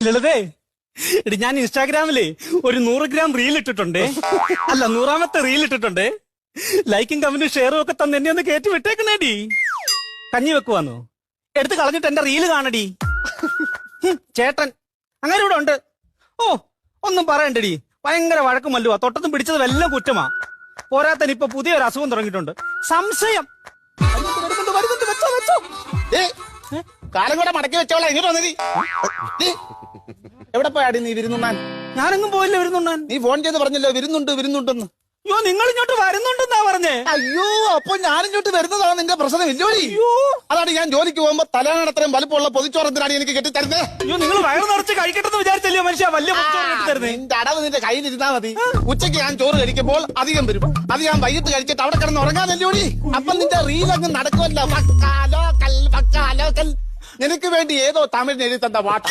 ലളിതേ എടി ഞാൻ ഇൻസ്റ്റാഗ്രാമില് ഒരു 100 ഗ്രാം റീൽ ഇട്ടിട്ടുണ്ട്. അല്ല 100ാമത്തെ റീൽ ഇട്ടിട്ടുണ്ട്. ലൈക്കും കമന്റും ഷെയറും ഒക്കെ തന്നെ എന്നെ ഒന്ന് കയറ്റി വിട്ടേക്കണേടി. കഞ്ഞി വെക്കുവാന്നോ? എടുത്ത് കളഞ്ഞിട്ട് എന്റെ റീല് കാണടി. ചേട്ടൻ അങ്ങനെ ഇവിടെ ഉണ്ട്. ഓ ഒന്നും പറയണ്ടടി, ഭയങ്കര വഴക്കും മല്ലുവാ. തൊട്ടത്തും പിടിച്ചത് വല്ല കുറ്റമാ. പോരാത്തന് ഇപ്പൊ പുതിയൊരു അസുഖം തുടങ്ങിയിട്ടുണ്ട്, സംശയം. വരുന്നുണ്ട്, വെച്ചോ വെച്ചോ. കാലം കൂടെ മടക്കി വെച്ചോളാം. ഇങ്ങോട്ട് വന്നതി. എവിടെ പോയാടി നീ വിരുന്നുണ്ണാൻ? ഞാനെങ്ങും പോയില്ല വരുന്നുണ്ണാൻ. നീ ഫോൺ ചെയ്ത് പറഞ്ഞല്ലോ വിരുന്നുണ്ടെന്ന്. അയ്യോ നിങ്ങൾ ഇങ്ങോട്ട് വരുന്നുണ്ടെന്നാ പറഞ്ഞേ. അയ്യോ അപ്പൊ ഞാനിങ്ങോട്ട് വരുന്നതാണ് നിന്റെ പ്രശ്നം ഇല്ലോടി. അതാണ് ഞാൻ ജോലിക്ക് പോകുമ്പോ തലയാണത്രയും വലുപ്പമുള്ള പൊതിച്ചോറത്തിനാണ് എനിക്ക് കെട്ടിത്തരുന്നത്. അയ്യോ നിങ്ങൾ വയറ് നിറച്ച് കഴിക്കട്ടെന്ന് വിചാരിച്ചല്ലോ മനുഷ്യ വലിയ തരുന്നേ. നിന്റെ അടവ് നിന്റെ കയ്യിലിരുന്നാ മതി. ഉച്ചയ്ക്ക് ഞാൻ ചോറ് കഴിക്കുമ്പോൾ അധികം വരും. അത് ഞാൻ വൈകിട്ട് കഴിച്ചിട്ട് അവിടെ കിടന്ന് ഉറങ്ങാനല്ലോടി. അപ്പൊ നിന്റെ റീൽ അങ്ങ് നടക്കുമല്ലോ. നിനക്ക് വേണ്ടി ഏതോ തമിഴിന് എഴുതി തന്ന പാട്ട.